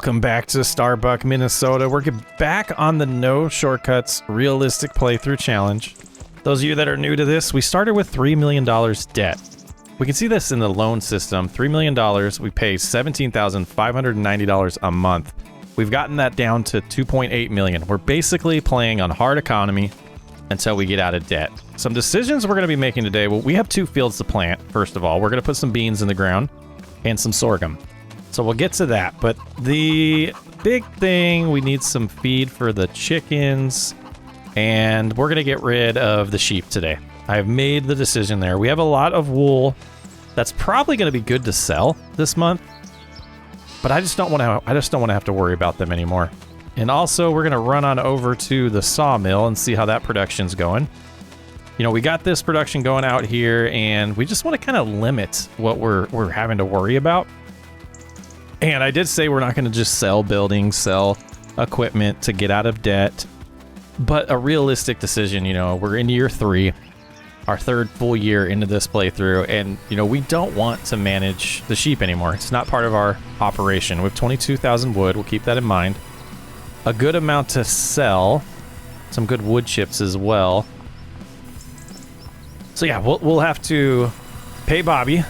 Welcome back to Starbuck, Minnesota. We're back on the No Shortcuts Realistic Playthrough Challenge. Those of you that are new to this, we started with $3 million debt. We can see this in the loan system. $3 million, we pay $17,590 a month. We've gotten that down to $2.8 million. We're basically playing on hard economy until we get out of debt. Some decisions we're going to be making today. Well, we have 2 fields to plant, first of all. We're going to put some beans in the ground and some sorghum. So we'll get to that, but the big thing, we need some feed for the chickens, and we're gonna get rid of the sheep today. I've made the decision there. We have a lot of wool that's probably gonna be good to sell this month, but I just don't want to have to worry about them anymore. And also, we're gonna run on over to the sawmill and see how that production's going. You know, we got this production going out here, and we just want to kind of limit what we're having to worry about. And I did say we're not going to just sell buildings, sell equipment to get out of debt, but a realistic decision. You know, we're in year 3, our 3rd full year into this playthrough, and, you know, we don't want to manage the sheep anymore. It's not part of our operation. We have 22,000 wood. We'll keep that in mind. A good amount to sell, some good wood chips as well. So yeah, we'll have to pay Bobby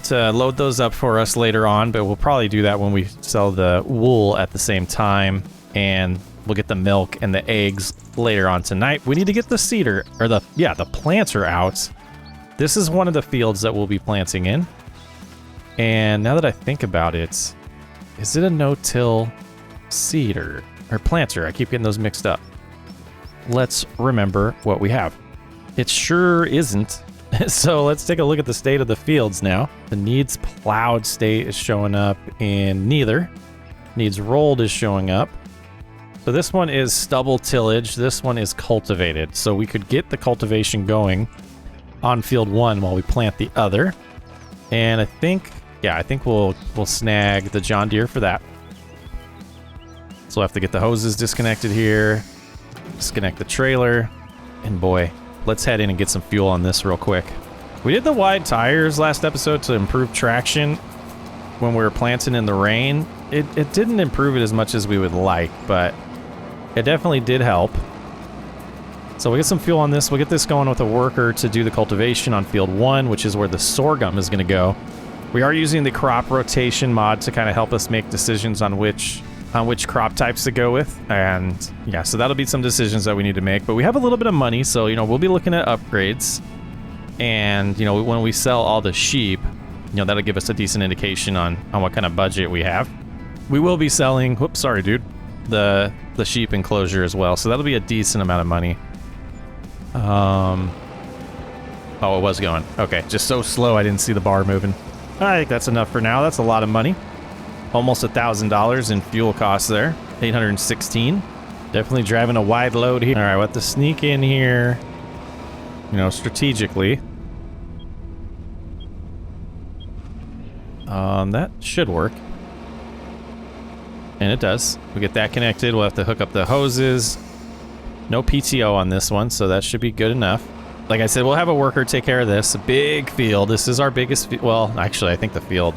to load those up for us later on, but we'll probably do that when we sell the wool at the same time, and we'll get the milk and the eggs later on tonight. We need to get the seeder, or the planter out. This is one of the fields that we'll be planting in. And now that I think about it, is it a no-till seeder or planter? I keep getting those mixed up. Let's remember what we have. It sure isn't. So let's take a look at the state of the fields now. The needs plowed state is showing up in neither. Needs rolled is showing up. So this one is stubble tillage. This one is cultivated. So we could get the cultivation going on field 1 while we plant the other. And I think we'll snag the John Deere for that. So we'll have to get the hoses disconnected here. Disconnect the trailer. And boy, let's head in and get some fuel on this real quick. We did the wide tires last episode to improve traction when we were planting in the rain. It didn't improve it as much as we would like, but it definitely did help. So we'll get some fuel on this. We'll get this going with a worker to do the cultivation on field 1, which is where the sorghum is going to go. We are using the crop rotation mod to kind of help us make decisions on which crop types to go with. And yeah, so that'll be some decisions that we need to make, but we have a little bit of money, so, you know, we'll be looking at upgrades. And, you know, when we sell all the sheep, you know, that'll give us a decent indication on what kind of budget we have. We will be selling, whoops, sorry dude, the sheep enclosure as well, so that'll be a decent amount of money. Oh, it was going. Okay, just so slow I didn't see the bar moving. I think that's enough for now. That's a lot of money. Almost $1,000 in fuel costs there. 816. Definitely driving a wide load here. All right, we'll have to sneak in here, you know, strategically. That should work. And it does. We get that connected. We'll have to hook up the hoses. No PTO on this one, so that should be good enough. Like I said, we'll have a worker take care of this. A big field. This is our biggest well, actually, I think the field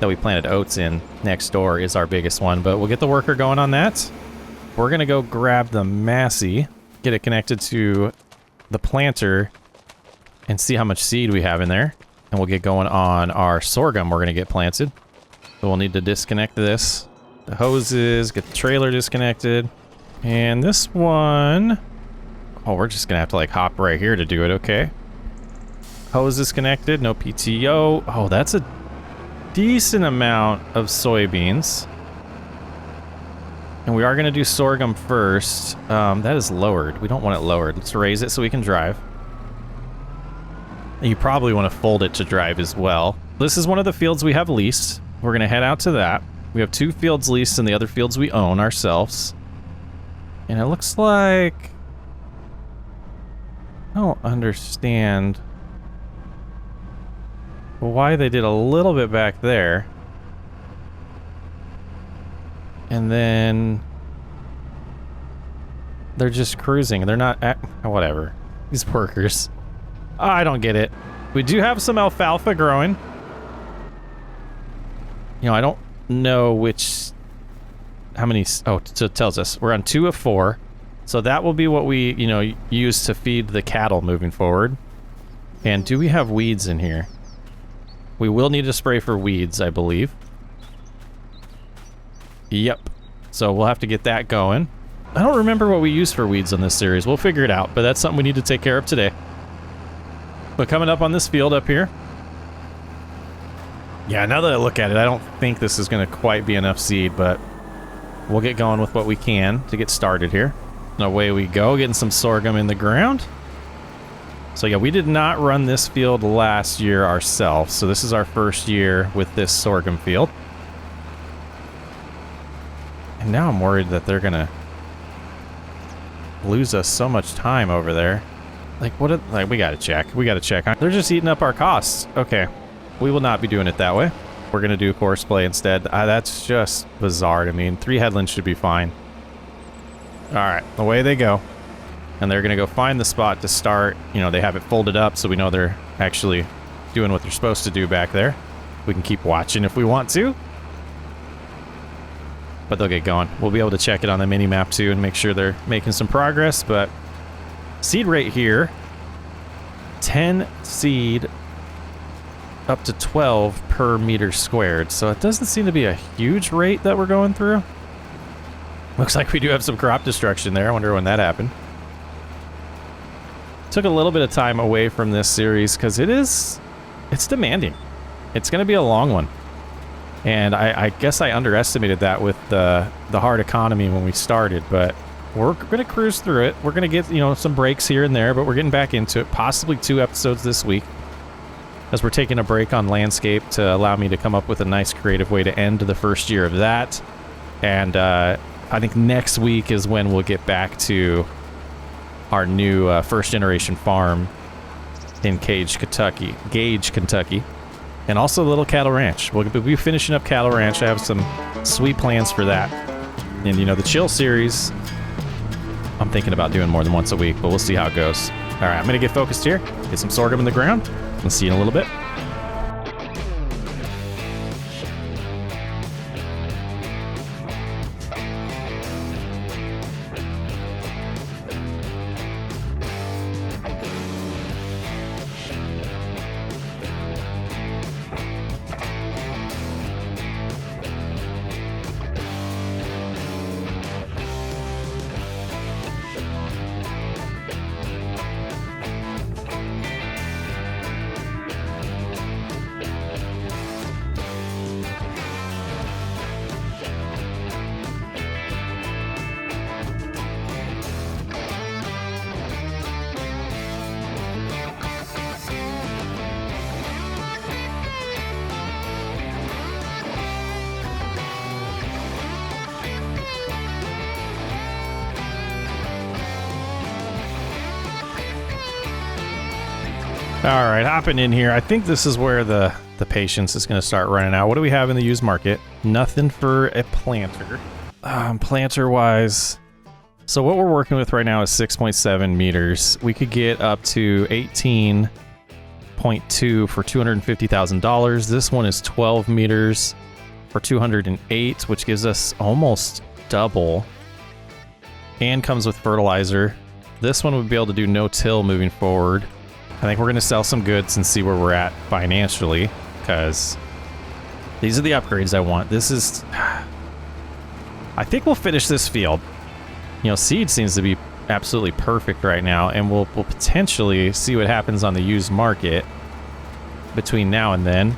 that we planted oats in next door is our biggest one, but we'll get the worker going on that. We're gonna go grab the Massey, get it connected to the planter, and see how much seed we have in there. And we'll get going on our sorghum we're gonna get planted. So we'll need to disconnect this, the hoses, get the trailer disconnected. And this one, oh, we're just gonna have to like hop right here to do it, okay. Hose is connected, no PTO. Oh, that's a decent amount of soybeans. And we are going to do sorghum first. That is lowered. We don't want it lowered. Let's raise it so we can drive. And you probably want to fold it to drive as well. This is one of the fields we have leased. We're going to head out to that. We have 2 fields leased and the other fields we own ourselves. And it looks like I don't understand why they did a little bit back there. And then they're just cruising. They're not whatever. These workers. I don't get it. We do have some alfalfa growing. You know, know which... How many... Oh, so it tells us. We're on 2 of 4. So that will be what we, you know, use to feed the cattle moving forward. And do we have weeds in here? We will need to spray for weeds, I believe. Yep. So we'll have to get that going. I don't remember what we use for weeds on this series. We'll figure it out, but that's something we need to take care of today. But coming up on this field up here. Yeah, now that I look at it, I don't think this is going to quite be enough seed, but we'll get going with what we can to get started here. And away we go, getting some sorghum in the ground. So yeah, we did not run this field last year ourselves, so this is our first year with this sorghum field. And now I'm worried that they're gonna lose us so much time over there. Like, like, we gotta check. We gotta check. They're just eating up our costs. Okay. We will not be doing it that way. We're gonna do horseplay instead. That's just bizarre to me. 3 headlands should be fine. Alright, away they go. And they're gonna go find the spot to start. You know, they have it folded up, so we know they're actually doing what they're supposed to do back there. We can keep watching if we want to. But they'll get going. We'll be able to check it on the mini-map too and make sure they're making some progress, but seed rate here, 10 seed up to 12 per meter squared. So it doesn't seem to be a huge rate that we're going through. Looks like we do have some crop destruction there. I wonder when that happened. Took a little bit of time away from this series because it's demanding. It's going to be a long one. And I guess I underestimated that with the hard economy when we started, but we're going to cruise through it. We're going to get, you know, some breaks here and there, but we're getting back into it. Possibly 2 episodes this week, as we're taking a break on landscape to allow me to come up with a nice creative way to end the first year of that. And I think next week is when we'll get back to our new first generation farm in Gage, Kentucky. And also a little cattle ranch. We'll be finishing up cattle ranch. I have some sweet plans for that. And, you know, the chill series, I'm thinking about doing more than once a week, but we'll see how it goes. All right, I'm going to get focused here, get some sorghum in the ground, and see you in a little bit. All right, hopping in here. I think this is where the patience is going to start running out. What do we have in the used market? Nothing for a planter. Planter-wise, so what we're working with right now is 6.7 meters. We could get up to 18.2 for $250,000. This one is 12 meters for 208, which gives us almost double. And comes with fertilizer. This one would be able to do no-till moving forward. I think we're going to sell some goods and see where we're at financially, because these are the upgrades I want. This is... I think we'll finish this field. You know, seed seems to be absolutely perfect right now, and we'll potentially see what happens on the used market between now and then.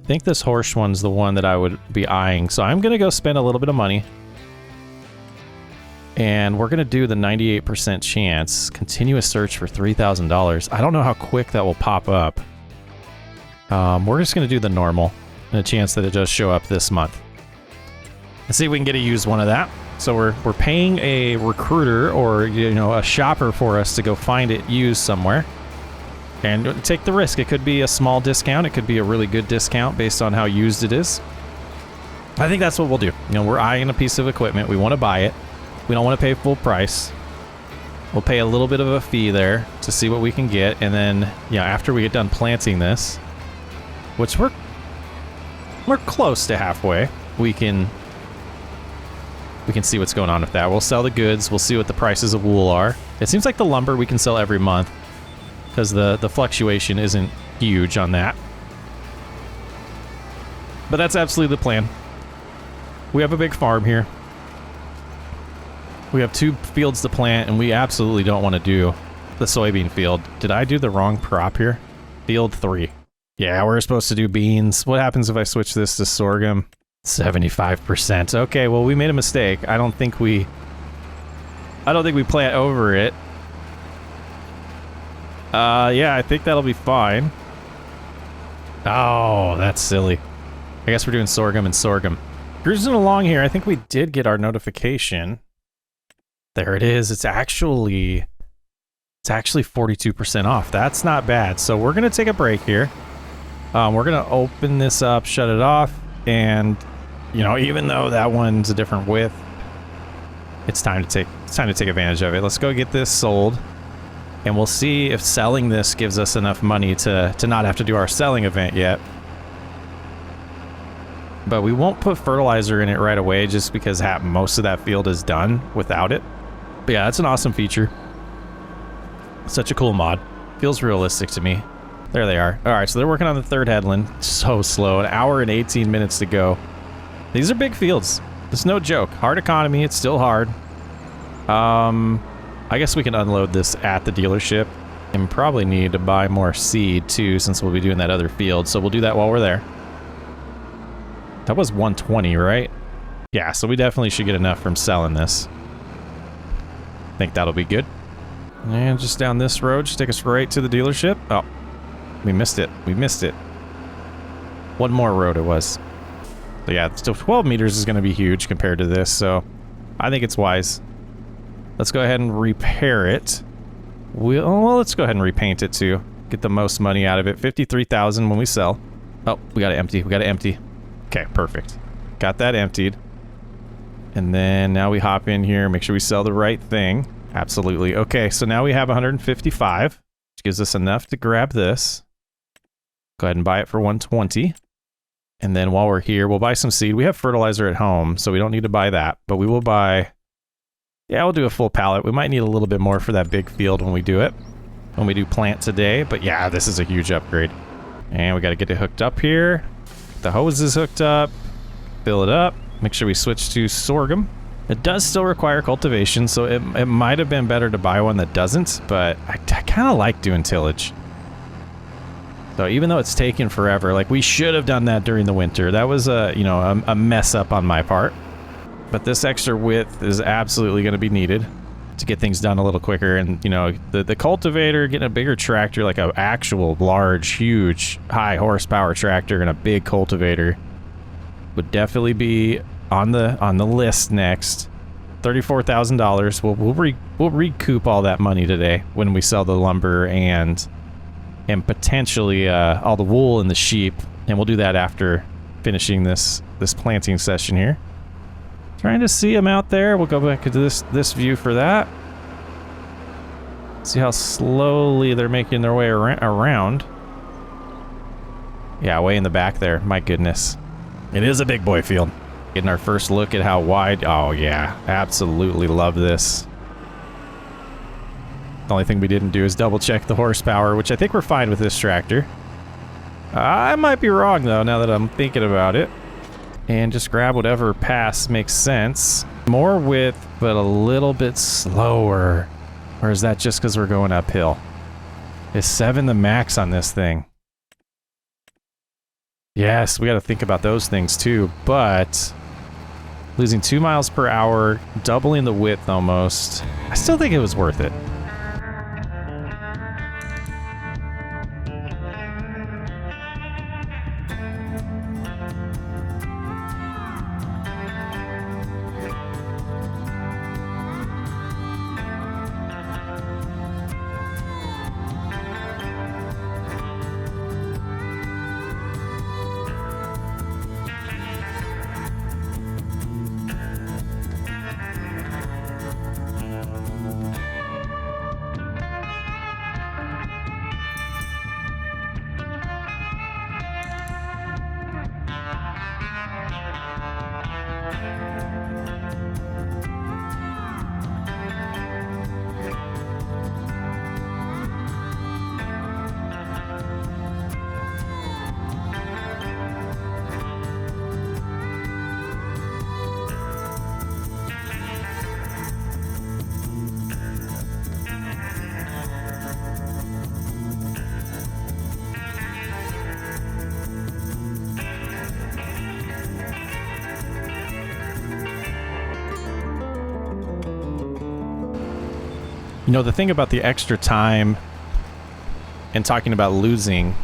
I think this horse one's the one that I would be eyeing, so I'm going to go spend a little bit of money. And we're going to do the 98% chance, continuous search for $3,000. I don't know how quick that will pop up. We're just going to do the normal, and a chance that it does show up this month. Let's see if we can get a used one of that. So we're paying a recruiter or, you know, a shopper for us to go find it used somewhere. And take the risk. It could be a small discount. It could be a really good discount based on how used it is. I think that's what we'll do. You know, we're eyeing a piece of equipment. We want to buy it. We don't want to pay full price. We'll pay a little bit of a fee there to see what we can get, and then, you know, after we get done planting this, which we're close to halfway. we can see what's going on with that. We'll sell the goods. We'll see what the prices of wool are. It seems like the lumber we can sell every month because the fluctuation isn't huge on that. But that's absolutely the plan. We have a big farm here. We have 2 fields to plant, and we absolutely don't want to do the soybean field. Did I do the wrong prop here? Field 3. Yeah, we're supposed to do beans. What happens if I switch this to sorghum? 75%. Okay, well, we made a mistake. I don't think we plant over it. Yeah, I think that'll be fine. Oh, that's silly. I guess we're doing sorghum and sorghum. Cruising along here, I think we did get our notification. There it is. It's actually 42% off. That's not bad. So we're going to take a break here. We're going to open this up, shut it off, and you know, even though that one's a different width, it's time to take advantage of it. Let's go get this sold, and we'll see if selling this gives us enough money to not have to do our selling event yet. But we won't put fertilizer in it right away just because most of that field is done without it. But yeah, that's an awesome feature. Such a cool mod. Feels realistic to me. There they are. All right, so they're working on the 3rd headland. So slow. 1 hour and 18 minutes to go. These are big fields. It's no joke. Hard economy. It's still hard. I guess we can unload this at the dealership. And probably need to buy more seed too, since we'll be doing that other field. So we'll do that while we're there. That was 120, right? Yeah, so we definitely should get enough from selling this. I think that'll be good. And just down this road, just take us right to the dealership. Oh, we missed it. We missed it. One more road it was. So yeah, still 12 meters is going to be huge compared to this, so I think it's wise. Let's go ahead and repair it. Well, let's go ahead and repaint it too. Get the most money out of it. 53,000 when we sell. Oh, we got to empty. We got to empty. Okay, perfect. Got that emptied. And then now we hop in here, make sure we sell the right thing. Absolutely. Okay, so now we have 155, which gives us enough to grab this. Go ahead and buy it for 120. And then while we're here, we'll buy some seed. We have fertilizer at home, so we don't need to buy that. But we will buy... Yeah, we'll do a full pallet. We might need a little bit more for that big field when we do it. When we do plant today. But yeah, this is a huge upgrade. And we got to get it hooked up here. The hose is hooked up. Fill it up. Make sure we switch to sorghum. It does still require cultivation, so it might have been better to buy one that doesn't, but I kind of like doing tillage. So even though it's taken forever, like we should have done that during the winter. That was a mess up on my part. But this extra width is absolutely going to be needed to get things done a little quicker. And you know, the cultivator, getting a bigger tractor, like an actual large, huge, high horsepower tractor and a big cultivator would definitely be on the list next. $34,000. We'll recoup all that money today when we sell the lumber and potentially all the wool and the sheep, and we'll do that after finishing this planting session here. Trying to see them out there. We'll go back to this view for that. See how slowly they're making their way around. Yeah, way in the back there. My goodness. It is a big boy field. Getting our first look at how wide. Oh yeah, absolutely love this. The only thing we didn't do is double check the horsepower, which I think we're fine with this tractor. I might be wrong though, now that I'm thinking about it. And just grab whatever pass makes sense. More width, but a little bit slower. Or is that just because we're going uphill? Is 7 the max on this thing? Yes, we got to think about those things too, but losing 2 miles per hour, doubling the width almost. I still think it was worth it. You know, the thing about the extra time and talking about losing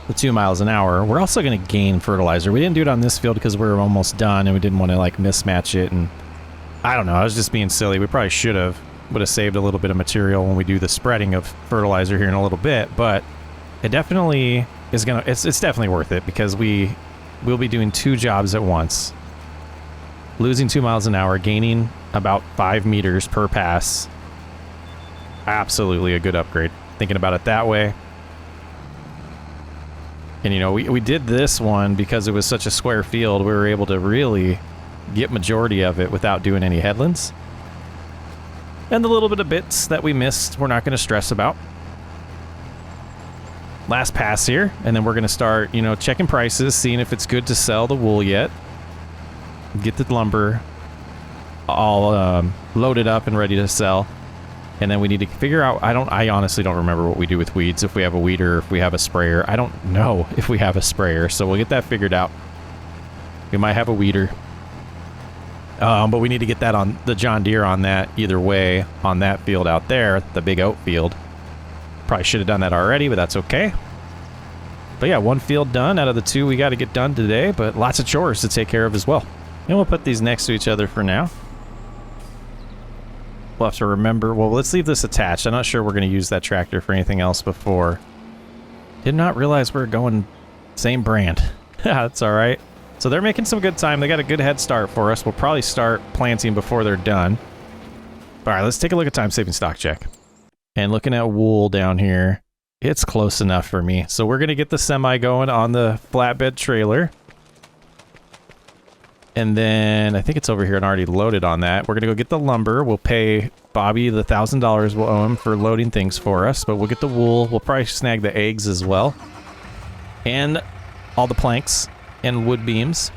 the 2 miles an hour, we're also going to gain fertilizer. We didn't do it on this field because we were almost done and we didn't want to like mismatch it. And I don't know, I was just being silly. We probably would have saved a little bit of material when we do the spreading of fertilizer here in a little bit, but it definitely is going to, it's definitely worth it because we'll be doing 2 jobs at once. Losing 2 miles an hour, gaining about 5 meters per pass. Absolutely a good upgrade. Thinking about it that way. And you know, we did this one because it was such a square field, we were able to really get majority of it without doing any headlands. And the little bit of bits that we missed, we're not going to stress about. Last pass here, and then we're going to start, you know, checking prices, seeing if it's good to sell the wool yet. Get the lumber all loaded up and ready to sell. And then we need to figure out, I honestly don't remember what we do with weeds, if we have a weeder, if we have a sprayer. I don't know if we have a sprayer, so we'll get that figured out. We might have a weeder. But we need to get that on the John Deere on that either way on that field out there, the big oat field. Probably should have done that already, but that's okay. But yeah, 1 field done out of the 2 we got to get done today, but lots of chores to take care of as well. And we'll put these next to each other for now. We'll have to remember, well, let's leave this attached. I'm not sure we're going to use that tractor for anything else before. Did not realize we're going same brand. That's all right. So they're making some good time. They got a good head start for us. We'll probably start planting before they're done. All right, let's take a look at time-saving stock check. And looking at wool down here, it's close enough for me. So we're going to get the semi going on the flatbed trailer. And then I think it's over here and already loaded on that. We're going to go get the lumber. We'll pay Bobby the $1,000 we'll owe him for loading things for us. But we'll get the wool. We'll probably snag the eggs as well. And all the planks and wood beams.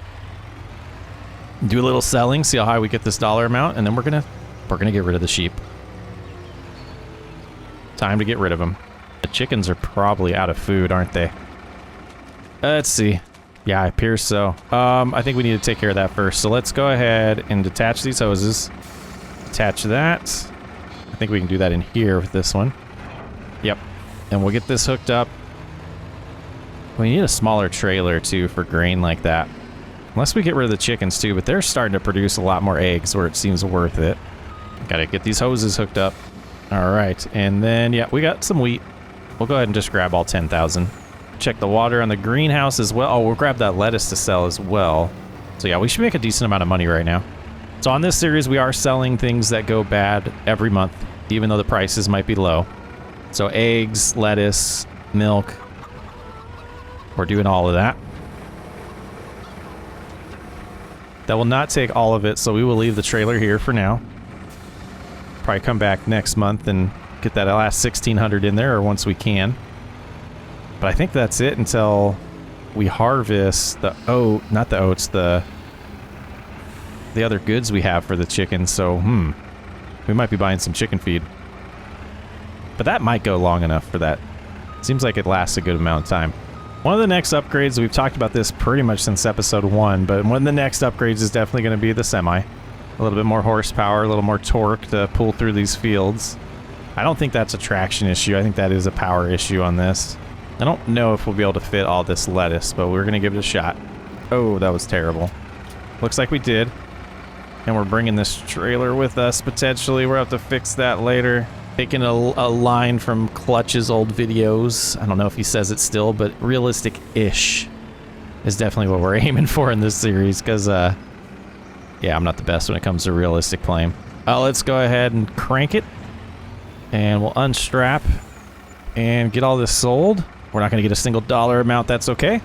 Do a little selling, see how high we get this dollar amount. And then we're going to get rid of the sheep. Time to get rid of them. The chickens are probably out of food, aren't they? Let's see. Yeah, it appears so. I think we need to take care of that first. So let's go ahead and detach these hoses. Attach that. I think we can do that in here with this one. Yep. And we'll get this hooked up. We need a smaller trailer, too, for grain like that. Unless we get rid of the chickens, too. But they're starting to produce a lot more eggs where it seems worth it. Gotta get these hoses hooked up. All right. And then, yeah, we got some wheat. We'll go ahead and just grab all 10,000. Check the water on the greenhouse as well. Oh, we'll grab that lettuce to sell as well. So yeah, we should make a decent amount of money right now. So on this series, we are selling things that go bad every month, even though the prices might be low. So eggs, lettuce, milk. We're doing all of that. That will not take all of it, so we will leave the trailer here for now. Probably come back next month and get that last 1,600 in there, or once we can. But I think that's it until we harvest the oat, not the oats, the other goods we have for the chickens. So, we might be buying some chicken feed. But that might go long enough for that. Seems like it lasts a good amount of time. One of the next upgrades, we've talked about this pretty much since episode 1, but one of the next upgrades is definitely going to be the semi. A little bit more horsepower, a little more torque to pull through these fields. I don't think that's a traction issue. I think that is a power issue on this. I don't know if we'll be able to fit all this lettuce, but we're going to give it a shot. Oh, that was terrible. Looks like we did. And we're bringing this trailer with us, potentially. We'll have to fix that later. Taking a line from Clutch's old videos. I don't know if he says it still, but realistic-ish is definitely what we're aiming for in this series, because, yeah, I'm not the best when it comes to realistic playing. Let's go ahead and crank it. And we'll unstrap and get all this sold. We're not going to get a single dollar amount, that's okay.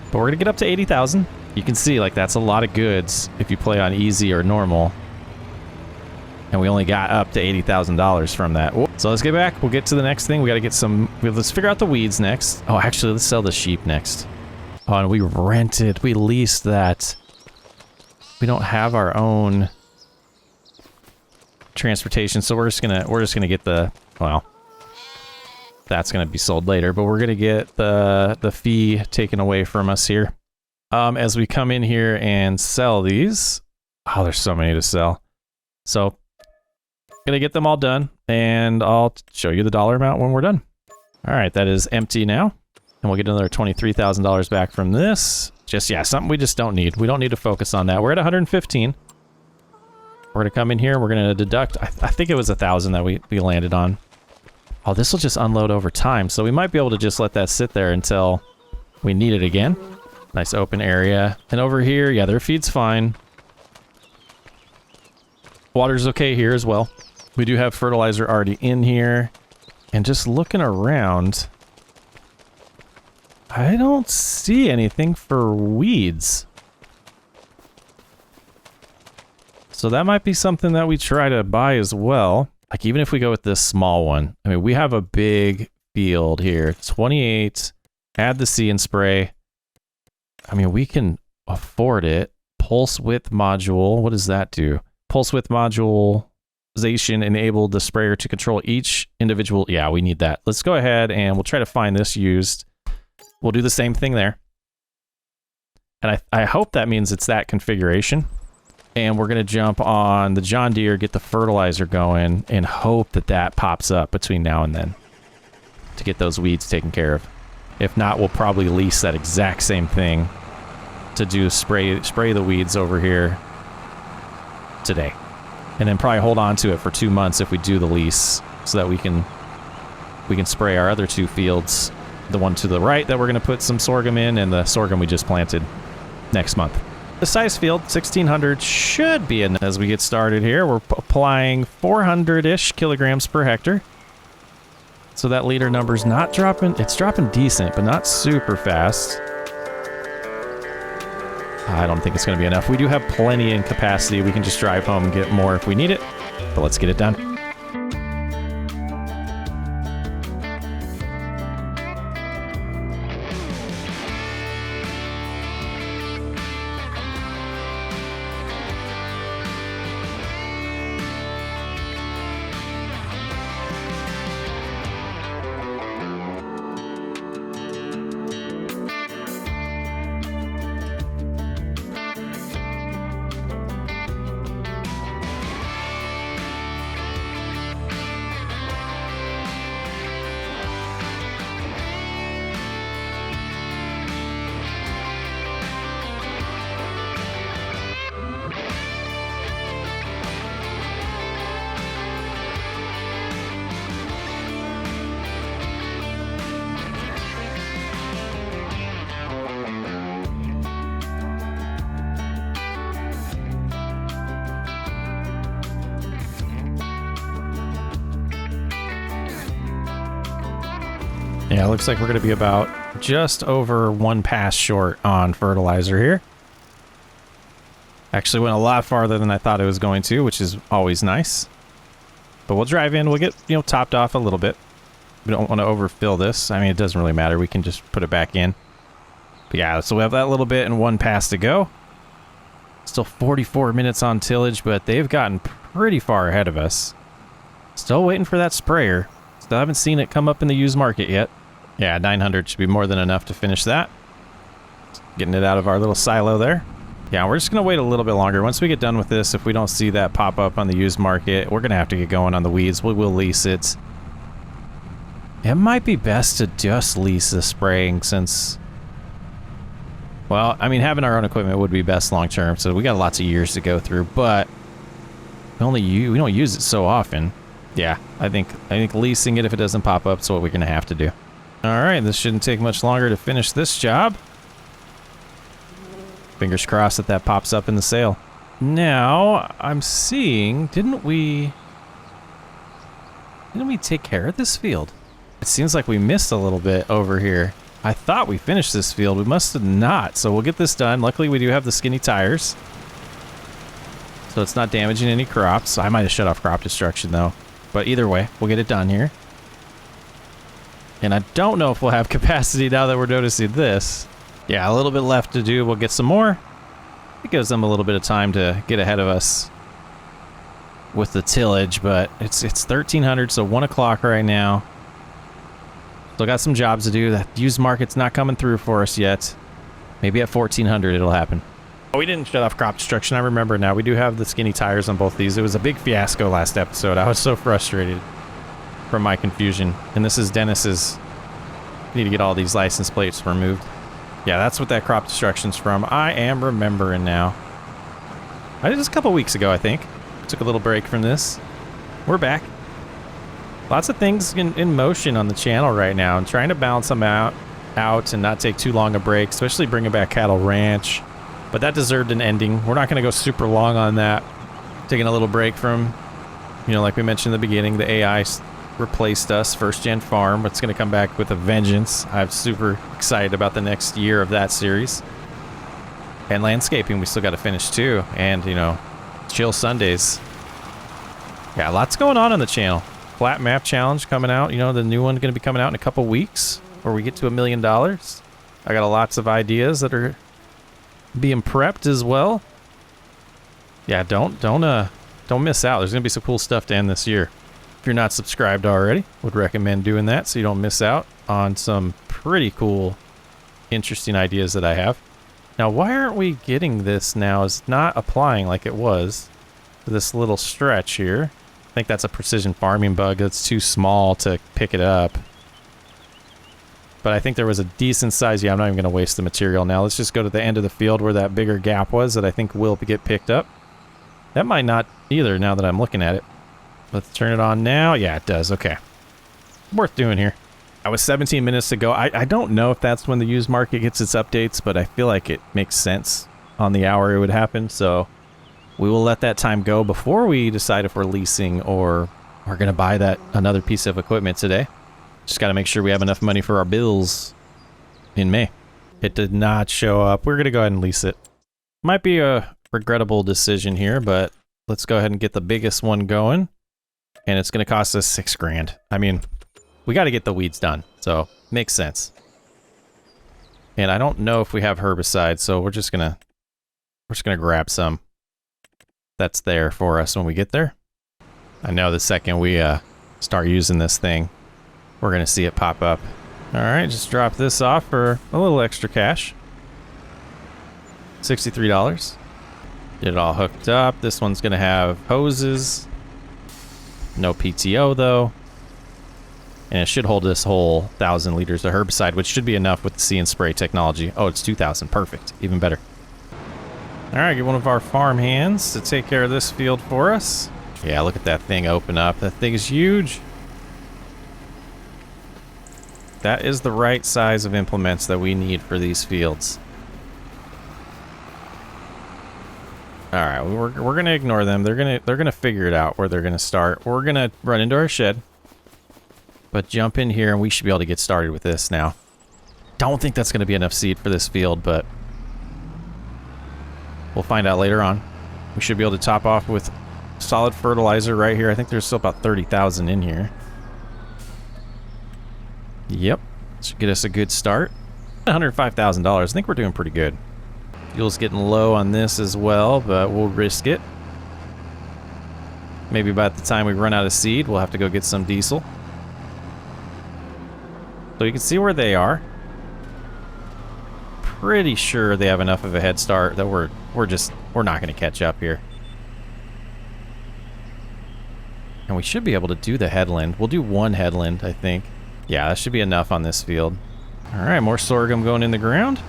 But we're going to get up to 80,000. You can see, like, that's a lot of goods if you play on easy or normal. And we only got up to $80,000 from that. So let's get back. We'll get to the next thing. We got to get some... Let's figure out the weeds next. Oh, actually, let's sell the sheep next. Oh, and we rented. We leased that. We don't have our own transportation, so we're just gonna get the... Well... That's going to be sold later, but we're going to get the fee taken away from us here. As we come in here and sell these. Oh, there's so many to sell. So Gonna get them all done, and I'll show you the dollar amount when we're done. All right, that is empty now. And we'll get another $23,000 back from this. Just, yeah, something we just don't need. We don't need to focus on that. We're at 115. We're gonna come in here, we're gonna deduct, I think it was 1,000 that we landed on. Oh, this will just unload over time, so we might be able to just let that sit there until we need it again. Nice open area. And over here, yeah, their feed's fine. Water's okay here as well. We do have fertilizer already in here. And just looking around, I don't see anything for weeds. So that might be something that we try to buy as well. Like, even if we go with this small one. I mean, we have a big field here. 28. Add the see and spray. I mean, we can afford it. Pulse width module. What does that do? Pulse width modulization enabled the sprayer to control each individual. Yeah, we need that. Let's go ahead and we'll try to find this used. We'll do the same thing there. And I hope that means it's that configuration. And we're going to jump on the John Deere, get the fertilizer going, and hope that that pops up between now and then to get those weeds taken care of. If not, we'll probably lease that exact same thing to do spray the weeds over here today. And then probably hold on to it for 2 months if we do the lease so that we can spray our other 2 fields. The one to the right that we're going to put some sorghum in, and the sorghum we just planted next month. The size field, 1,600, should be enough. As we get started here, we're applying 400-ish kilograms per hectare. So that liter number's not dropping. It's dropping decent, but not super fast. I don't think it's going to be enough. We do have plenty in capacity. We can just drive home and get more if we need it. But let's get it done. Yeah, it looks like we're going to be about just over 1 pass short on fertilizer here. Actually went a lot farther than I thought it was going to, which is always nice. But we'll drive in, we'll get, topped off a little bit. We don't want to overfill this. I mean, it doesn't really matter. We can just put it back in. But yeah, so we have that little bit and 1 pass to go. Still 44 minutes on tillage, but they've gotten pretty far ahead of us. Still waiting for that sprayer. Still haven't seen it come up in the used market yet. Yeah, 900 should be more than enough to finish that. Getting it out of our little silo there. Yeah, we're just going to wait a little bit longer. Once we get done with this, if we don't see that pop up on the used market, we're going to have to get going on the weeds. We will lease it. It might be best to just lease the spraying since... Well, I mean, having our own equipment would be best long term, so we got lots of years to go through, but we don't use it so often. Yeah, I think leasing it if it doesn't pop up is what we're going to have to do. All right, this shouldn't take much longer to finish this job. Fingers crossed that pops up in the sale. Now, I'm seeing, didn't we take care of this field? It seems like we missed a little bit over here. I thought we finished this field. We must have not. So we'll get this done. Luckily, we do have the skinny tires, so it's not damaging any crops. I might have shut off crop destruction, though. But either way, we'll get it done here. And I don't know if we'll have capacity now that we're noticing this. Yeah, a little bit left to do. We'll get some more. It gives them a little bit of time to get ahead of us with the tillage, but it's 1300, so 1 o'clock right now. Still got some jobs to do. That used market's not coming through for us yet. Maybe at 1400 it'll happen. Oh, we didn't shut off crop destruction. I remember now. We do have the skinny tires on both these. It was a big fiasco last episode. I was so frustrated from my confusion. And this is Dennis's. Need to get all these license plates removed. Yeah, that's what that crop destruction's from. I am remembering now. I did this a couple weeks ago, I think. Took a little break from this. We're back. Lots of things in motion on the channel right now. I'm trying to balance them out and not take too long a break, especially bringing back Cattle Ranch. But that deserved an ending. We're not going to go super long on that. Taking a little break from, you know, like we mentioned in the beginning, the AI replaced us, first gen farm. It's going to come back with a vengeance. I'm super excited about the next year of that series. And landscaping, we still got to finish too. And, you know, chill Sundays. Yeah, lots going on the channel. Flat map challenge coming out. You know, the new one going to be coming out in a couple weeks where we get to $1 million. I got lots of ideas that are being prepped as well. Yeah, don't miss out. There's going to be some cool stuff to end this year. If you're not subscribed already, would recommend doing that so you don't miss out on some pretty cool, interesting ideas that I have. Now, why aren't we getting this now? It's not applying like it was for this little stretch here. I think that's a precision farming bug that's too small to pick it up. But I think there was a decent size. Yeah, I'm not even going to waste the material now. Let's just go to the end of the field where that bigger gap was that I think will get picked up. That might not either now that I'm looking at it. Let's turn it on now. Yeah, it does. Okay. Worth doing here. I was 17 minutes to go. I don't know if that's when the used market gets its updates, but I feel like it makes sense on the hour it would happen. So we will let that time go before we decide if we're leasing or we're going to buy that another piece of equipment today. Just got to make sure we have enough money for our bills in May. It did not show up. We're going to go ahead and lease it. Might be a regrettable decision here, but let's go ahead and get the biggest one going. And it's going to cost us $6 grand. I mean, we got to get the weeds done, so makes sense. And I don't know if we have herbicides, so we're just gonna grab some that's there for us when we get there. I know the second we start using this thing, we're gonna see it pop up. All right, just drop this off for a little extra cash. $63. Get it all hooked up. This one's gonna have hoses. No PTO though. And it should hold this whole 1,000 liters of herbicide, which should be enough with the See and Spray technology. Oh, it's 2,000. Perfect. Even better. All right, get one of our farm hands to take care of this field for us. Yeah, look at that thing open up. That thing is huge. That is the right size of implements that we need for these fields. All right, we're gonna ignore them. They're gonna figure it out where they're gonna start. We're gonna run into our shed, but jump in here and we should be able to get started with this now. Don't think that's gonna be enough seed for this field, but we'll find out later on. We should be able to top off with solid fertilizer right here. I think there's still about 30,000 in here. Yep, should get us a good start. $105,000. I think we're doing pretty good. Fuel's getting low on this as well, but we'll risk it. Maybe by the time we run out of seed, we'll have to go get some diesel. So you can see where they are. Pretty sure they have enough of a head start that we're not going to catch up here. And we should be able to do the headland. We'll do one headland, I think. Yeah, that should be enough on this field. All right, more sorghum going in the ground.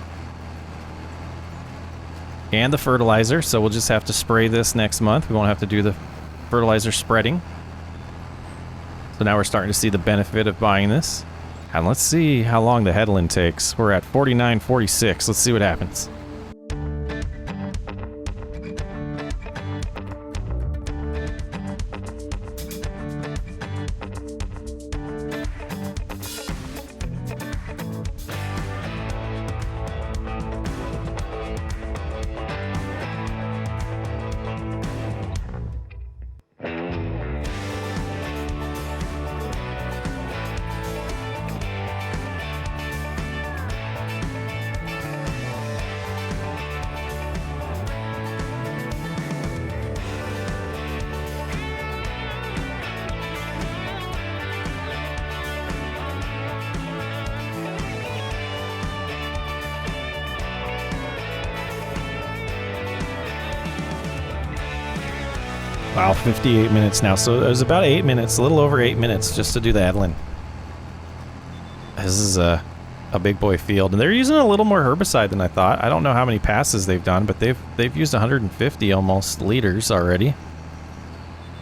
And the fertilizer, so we'll just have to spray this next month. We won't have to do the fertilizer spreading. So now we're starting to see the benefit of buying this. And let's see how long the headland takes. We're at 49.46. Let's see what happens. Wow, 58 minutes now. So it was about 8 minutes, a little over 8 minutes just to do the Edelin. This is a big boy field, and they're using a little more herbicide than I thought. I don't know how many passes they've done, but they've used 150 almost liters already.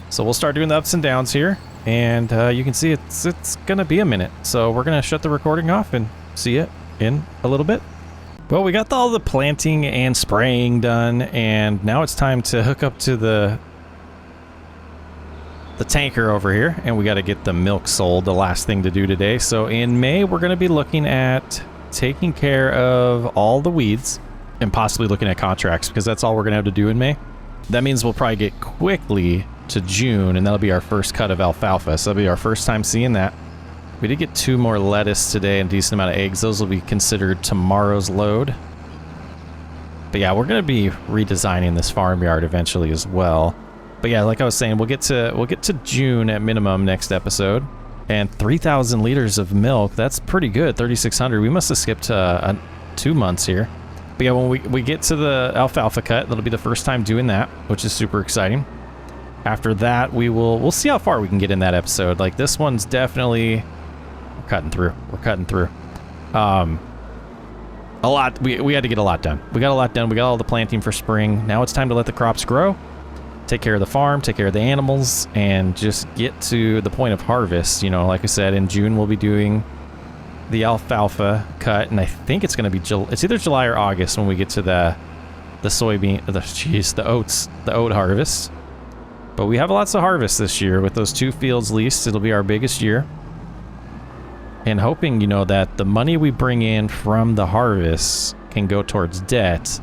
So we'll start doing the ups and downs here, and you can see it's gonna be a minute. So we're gonna shut the recording off and see it in a little bit. Well, we got all the planting and spraying done, and now it's time to hook up to the tanker over here, and we got to get the milk sold, the last thing to do today. So in May, we're going to be looking at taking care of all the weeds and possibly looking at contracts, because that's all we're going to have to do in May. That means we'll probably get quickly to June, and that'll be our first cut of alfalfa. So that'll be our first time seeing that. We did get 2 more lettuce today and a decent amount of eggs. Those will be considered tomorrow's load. But yeah, we're going to be redesigning this farmyard eventually as well. But yeah, like I was saying, we'll get to June at minimum next episode, and 3,000 liters of milk. That's pretty good. 3,600. We must have skipped 2 months here. But yeah, when we get to the alfalfa cut, that'll be the first time doing that, which is super exciting. After that, we'll see how far we can get in that episode. Like this one's definitely we're cutting through. A lot. We had to get a lot done. We got a lot done. We got all the planting for spring. Now it's time to let the crops grow. Take care of the farm, take care of the animals, and just get to the point of harvest. You know, like I said, in June we'll be doing the alfalfa cut, and I think it's going to be it's either July or August when we get to the soybean, the oat harvest. But we have lots of harvest this year with those 2 fields leased. It'll be our biggest year, and hoping, you know, that the money we bring in from the harvest can go towards debt,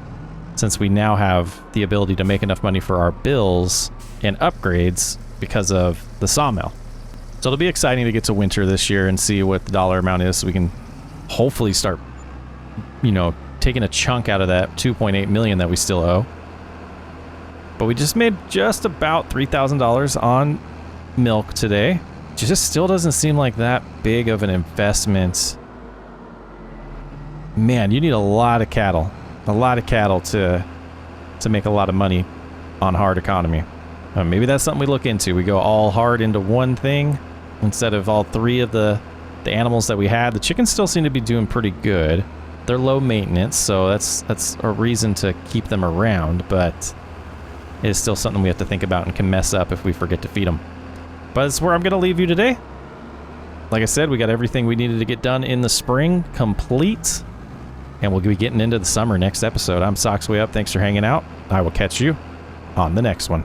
since we now have the ability to make enough money for our bills and upgrades because of the sawmill. So it'll be exciting to get to winter this year and see what the dollar amount is, so we can hopefully start, you know, taking a chunk out of that $2.8 million that we still owe. But we just made just about $3,000 on milk today. It just still doesn't seem like that big of an investment. Man, you need a lot of cattle. To make a lot of money on hard economy. Maybe that's something we look into. We go all hard into one thing instead of all 3 of the animals that we had. The chickens still seem to be doing pretty good. They're low maintenance, so that's a reason to keep them around, but it is still something we have to think about and can mess up if we forget to feed them. But that's where I'm going to leave you today. Like I said, we got everything we needed to get done in the spring complete. And we'll be getting into the summer next episode. I'm Socksway Up. Thanks for hanging out. I will catch you on the next one.